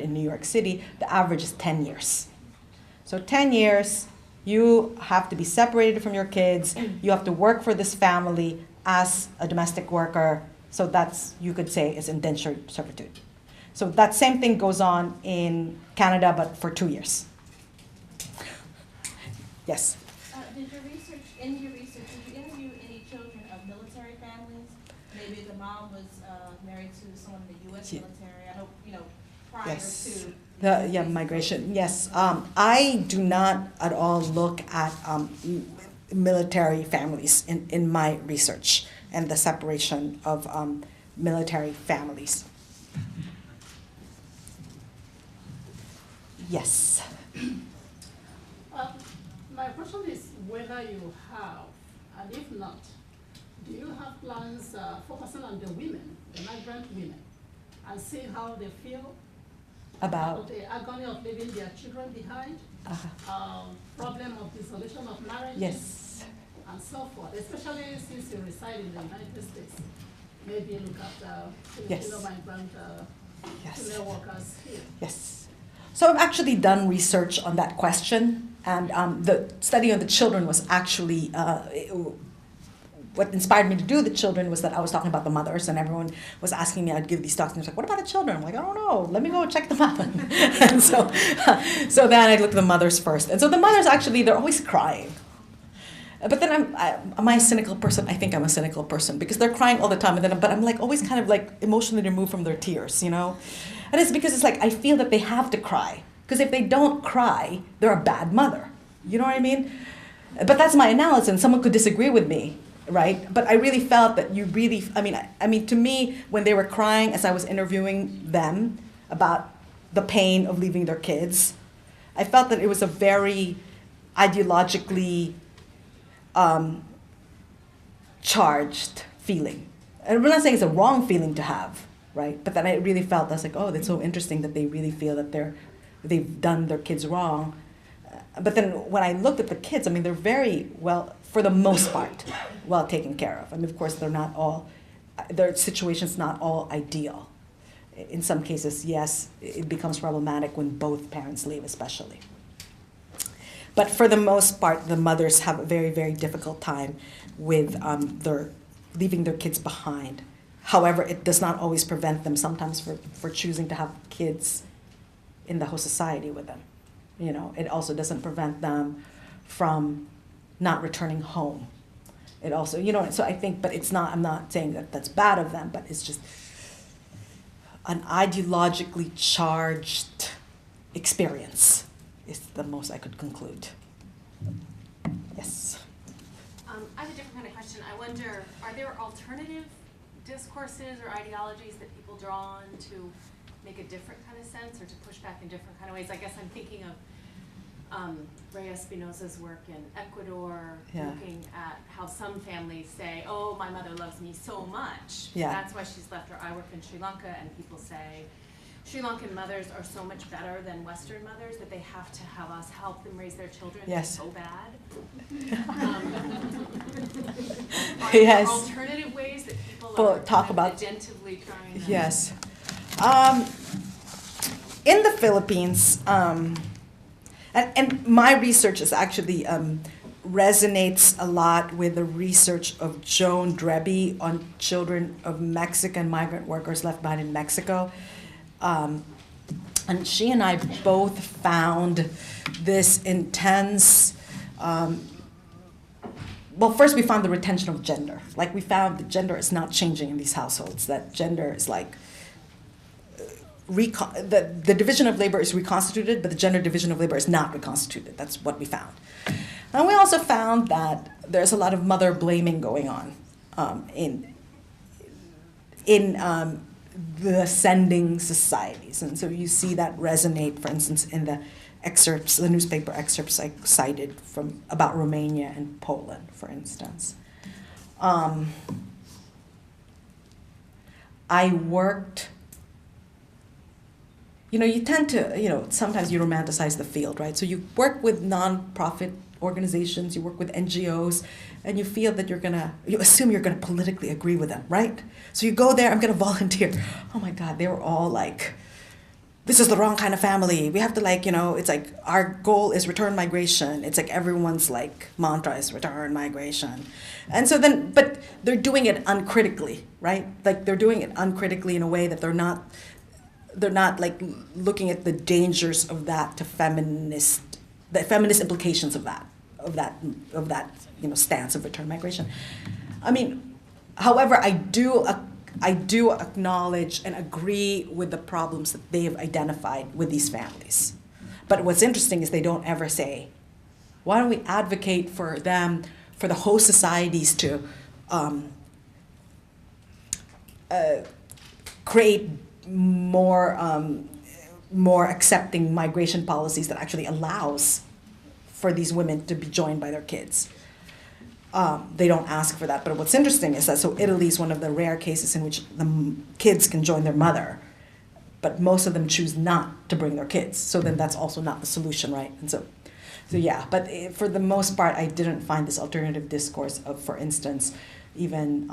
in New York City, the average is 10 years. So 10 years, you have to be separated from your kids, you have to work for this family as a domestic worker, so that's, you could say, is indentured servitude. So that same thing goes on in Canada, but for 2 years. Yes? In your research, did you interview any children of military families? Maybe the mom was married to someone in the U.S. Yeah. military. I hope, prior Yes. to. Migration, yes. I do not at all look at military families in my research and the separation of military families. Yes. My question is whether you have, and if not, do you have plans focusing on the women, the migrant women, and seeing how they feel About, the agony of leaving their children behind, problem of dissolution of marriage, yes. and so forth, especially since you reside in the United States? Maybe look at Yes. Filipino migrant Yes. female workers here. Yes. So I've actually done research on that question, and the study on the children was actually, what inspired me to do the children was that I was talking about the mothers, and everyone was asking me, I'd give these talks, and they're like, what about the children? I'm like, I don't know, let me go check them out. And so then I looked at the mothers first. And so the mothers actually, they're always crying. But then am I a cynical person? I think I'm a cynical person because they're crying all the time. But I'm like always kind of like emotionally removed from their tears, you know? And it's because it's like I feel that they have to cry. Because if they don't cry, they're a bad mother. You know what I mean? But that's my analysis, and someone could disagree with me, right? But I really felt that you really, I mean, to me, when they were crying as I was interviewing them about the pain of leaving their kids, I felt that it was a very ideologically charged feeling. And I'm not saying it's a wrong feeling to have, right? But then I really felt, I was like, oh, that's so interesting that they really feel that they've done their kids wrong. But then when I looked at the kids, I mean, they're very well, for the most part, well taken care of. I mean, of course, they're not all, their situation's not all ideal. In some cases, yes, it becomes problematic when both parents leave, especially. But for the most part, the mothers have a very, very difficult time with their leaving their kids behind. However, it does not always prevent them sometimes for choosing to have kids in the whole society with them. You know, it also doesn't prevent them from not returning home. It also, you know, so I think, but it's not, I'm not saying that that's bad of them, but it's just an ideologically charged experience is the most I could conclude. Yes. I have a different kind of question. I wonder, are there alternative discourses or ideologies that people draw on to make a different kind of sense or to push back in different kind of ways? I guess I'm thinking of Rhea Spinoza's work in Ecuador, Yeah. looking at how some families say, oh, my mother loves me so much. Yeah. That's why she's left her. I work in Sri Lanka, and people say, Sri Lankan mothers are so much better than Western mothers that they have to have us help them raise their children. Yes. So bad. Are Yes. there alternative ways that people Well, are talk kind about- of agentively trying to... Yes. In the Philippines, and my research is actually resonates a lot with the research of Joan Dreby on children of Mexican migrant workers left behind in Mexico. And she and I both found this intense, well, first we found the retention of gender. Like we found that gender is not changing in these households, that gender is like, the division of labor is reconstituted, but the gender division of labor is not reconstituted. That's what we found. And we also found that there's a lot of mother blaming going on in the ascending societies. And so you see that resonate, for instance, in the excerpts, the newspaper excerpts I cited from about Romania and Poland, for instance. I worked, you know, you tend to, you know, sometimes you romanticize the field, right? So you work with nonprofit organizations, you work with NGOs, and you feel that you assume you're gonna politically agree with them, right? So you go there, I'm gonna volunteer. Oh my God, they were all like, this is the wrong kind of family. We have to like, you know, it's like our goal is return migration. It's like everyone's like mantra is return migration. And so then, but they're doing it uncritically, right? Like they're doing it uncritically in a way that they're not like looking at the dangers of that to the feminist implications of that, you know, stance of return migration. I mean, however, I do acknowledge and agree with the problems that they have identified with these families. But what's interesting is they don't ever say, why don't we advocate for them, for the host societies to create more accepting migration policies that actually allows for these women to be joined by their kids. they don't ask for that. But what's interesting is that, so Italy is one of the rare cases in which the kids can join their mother, but most of them choose not to bring their kids. So then that's also not the solution, right? And so yeah, but for the most part, I didn't find this alternative discourse of, for instance, even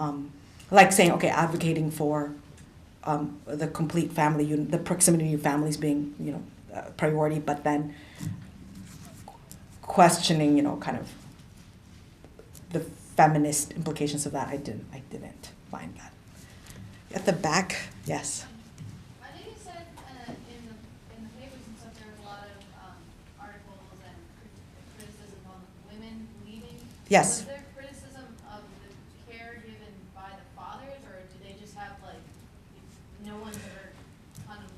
like saying, okay, advocating for the complete family unit, the proximity of families being, priority, but then questioning, kind of the feminist implications of that. I didn't find that. At the back, yes. I know you said in the papers and stuff there was a lot of articles and criticism on women leaving. Yes. Was there criticism of the care given by the fathers, or do they just have no one's ever kind of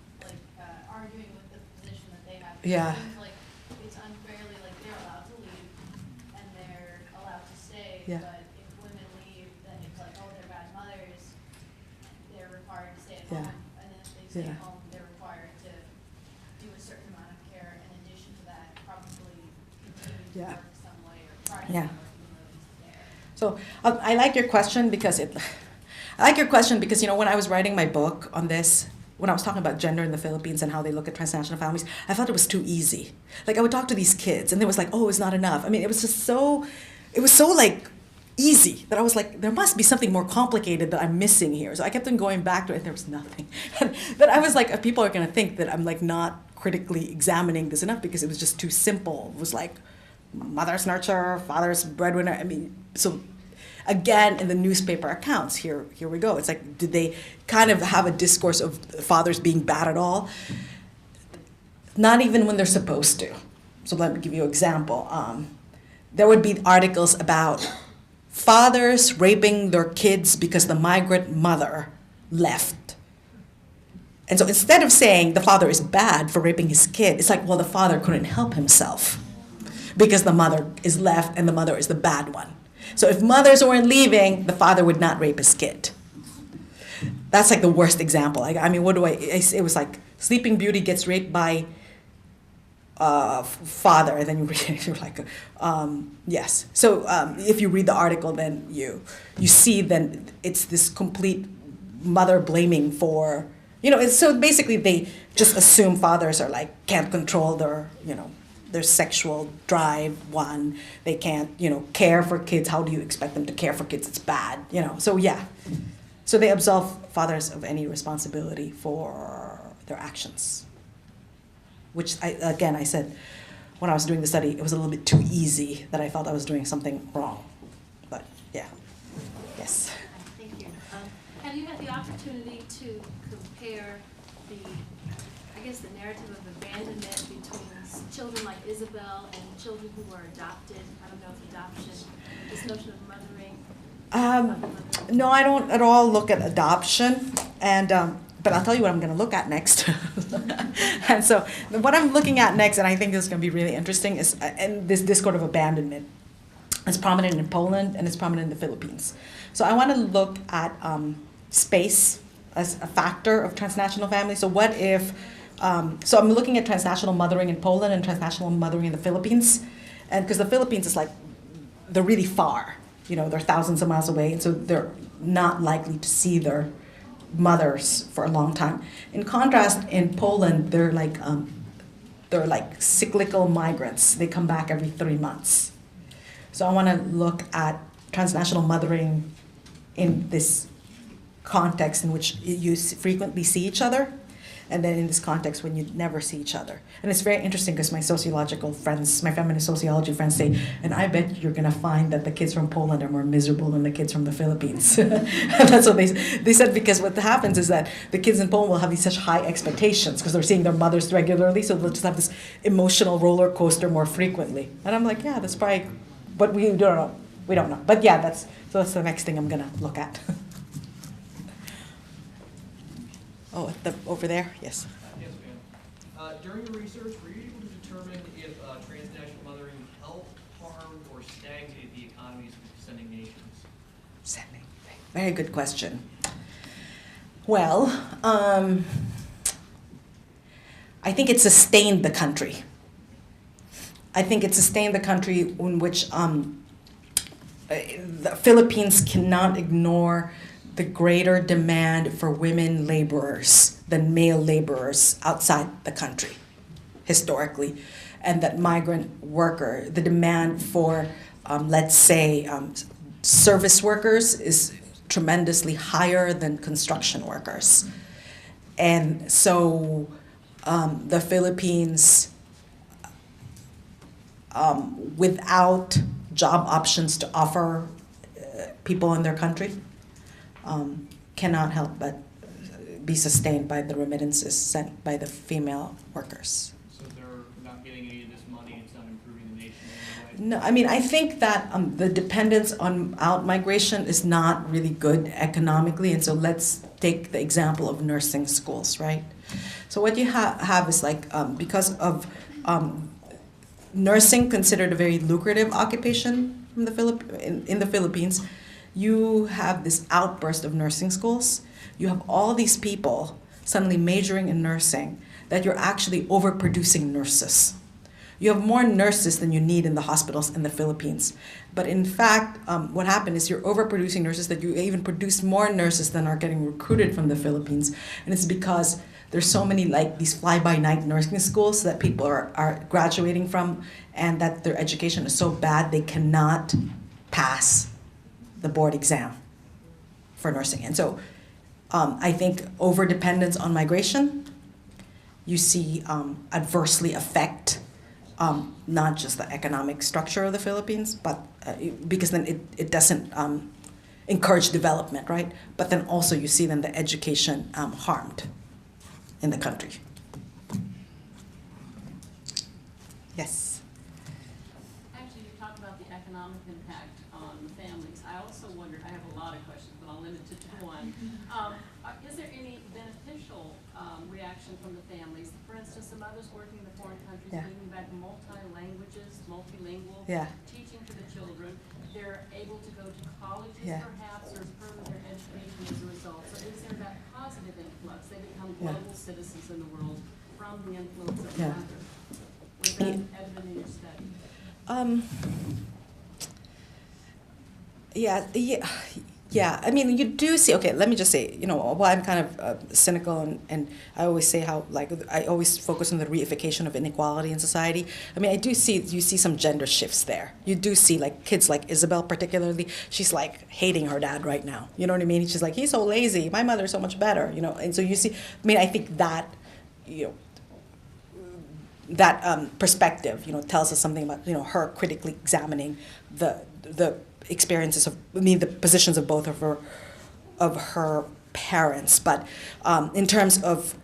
arguing with the position that they have? Yeah. It seems like it's unfairly they're allowed to leave and they're allowed to stay, Yeah. but if women leave, then it's they're bad mothers. They're required to stay at Yeah. home, and then if they stay Yeah. at home, they're required to do a certain amount of care. In addition to that, probably continue to Yeah. work some way or try to Yeah. work even though he's there. So I like your question because when I was writing my book on this, when I was talking about gender in the Philippines and how they look at transnational families, I felt it was too easy. I would talk to these kids and it was oh, it's not enough. I mean, it was so easy that I was there must be something more complicated that I'm missing here. So I kept on going back to it and there was nothing. But I was people are going to think that I'm not critically examining this enough because it was just too simple. It was mother's nurture, father's breadwinner. I mean, so again, in the newspaper accounts, here we go. It's did they kind of have a discourse of fathers being bad at all? Not even when they're supposed to. So let me give you an example. There would be articles about fathers raping their kids because the migrant mother left. And so instead of saying the father is bad for raping his kid, it's well, the father couldn't help himself because the mother is left and the mother is the bad one. So if mothers weren't leaving, the father would not rape his kid. That's the worst example. It was Sleeping Beauty gets raped by father, and then you read it, you're yes. So if you read the article, then you see then it's this complete mother blaming for, so basically they just assume fathers are can't control their, their sexual drive, one, they can't, care for kids. How do you expect them to care for kids? It's bad, so yeah. So they absolve fathers of any responsibility for their actions. Which I said, when I was doing the study, it was a little bit too easy that I felt I was doing something wrong. But yeah, yes. Thank you. Have you had the opportunity to compare the narrative of abandonment between children like Isabel and children who were adopted? I don't know if adoption, this notion of mothering. No, I don't at all look at adoption, and but I'll tell you what I'm going to look at next. And so what I'm looking at next, and I think this is going to be really interesting, is and this discourse of abandonment. It's prominent in Poland and it's prominent in the Philippines. So I want to look at space as a factor of transnational families. So what if, so I'm looking at transnational mothering in Poland and transnational mothering in the Philippines. And because the Philippines is they're really far, they're thousands of miles away. And so they're not likely to see their mothers for a long time. In contrast, in Poland, they're cyclical migrants. They come back every 3 months. So I want to look at transnational mothering in this context in which you frequently see each other, and then in this context when you never see each other. And it's very interesting because my sociological friends, my feminist sociology friends say, and I bet you're going to find that the kids from Poland are more miserable than the kids from the Philippines. That's what they said, because what happens is that the kids in Poland will have these such high expectations because they're seeing their mothers regularly, so they'll just have this emotional roller coaster more frequently. And I'm yeah, that's probably, but we don't know. We don't know. But yeah, that's the next thing I'm going to look at. Oh, over there? Yes. Yes, ma'am. During your research, were you able to determine if transnational mothering helped, harmed, or stagnated the economies of descending nations? Very good question. Well, I think it sustained the country. I think it sustained the country in which the Philippines cannot ignore the greater demand for women laborers than male laborers outside the country, historically. And that migrant worker, the demand for, let's say, service workers is tremendously higher than construction workers. And so the Philippines, without job options to offer people in their country, cannot help but be sustained by the remittances sent by the female workers. So they're not getting any of this money, it's not improving the nation in any way? No, I mean, I think that the dependence on out-migration is not really good economically, and so let's take the example of nursing schools, right? So what you have is like, because of nursing considered a very lucrative occupation from the in the Philippines, you have this outburst of nursing schools. You have all these people suddenly majoring in nursing that you're actually overproducing nurses. You have more nurses than you need in the hospitals in the Philippines. But in fact, what happened is you're overproducing nurses, that you even produce more nurses than are getting recruited from the Philippines. And it's because there's so many like these fly-by-night nursing schools that people are graduating from, and that their education is so bad they cannot pass the board exam for nursing. And so I think over-dependence on migration, you see adversely affect not just the economic structure of the Philippines, but because then it doesn't encourage development, right? But then also you see then the education harmed in the country. Yes. Actually, you talked about the economic impact on the families. I also wondered, I have a lot of questions, but I'll limit it to one. Is there any beneficial reaction from the families? For instance, the mothers working in the foreign countries, Yeah. bringing back multi-languages, multilingual, Yeah. teaching to the children. They're able to go to colleges Yeah. perhaps, or further their education as a result. So is there that positive influx? They become Yeah. global citizens in the world from the influence of Yeah. the mother. Was that evident in your study? Yeah. I mean, you do see. Okay, let me just say. Well, I'm kind of cynical, and I always say how I always focus on the reification of inequality in society. I mean, you see some gender shifts there. You do see like kids like Isabel particularly. She's like hating her dad right now. You know what I mean? She's like, he's so lazy. My mother's so much better. And so you see. I mean, I think that that perspective, tells us something about her critically examining the experiences the positions of both of her parents. But in terms of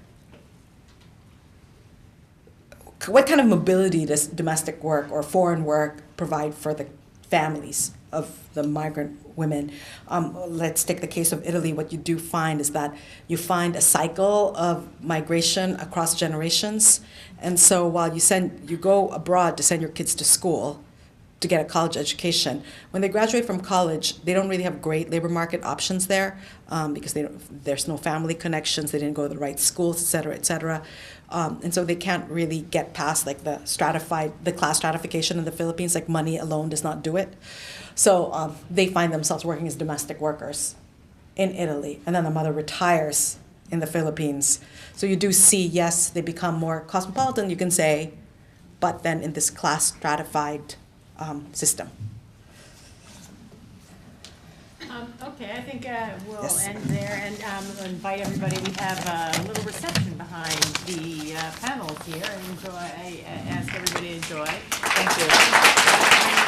what kind of mobility does domestic work or foreign work provide for the families of the migrant women? Let's take the case of Italy. What you do find is that you find a cycle of migration across generations. And so while you go abroad to send your kids to school to get a college education, when they graduate from college, they don't really have great labor market options there because there's no family connections, they didn't go to the right schools, et cetera, et cetera. And so they can't really get past like the class stratification in the Philippines, like money alone does not do it. So they find themselves working as domestic workers in Italy, and then the mother retires in the Philippines. So you do see, yes, they become more cosmopolitan, you can say, but then in this class stratified system. Okay, I think we'll Yes. end there, and we'll invite everybody. We have a little reception behind the panels here, and I ask everybody to enjoy. Thank you.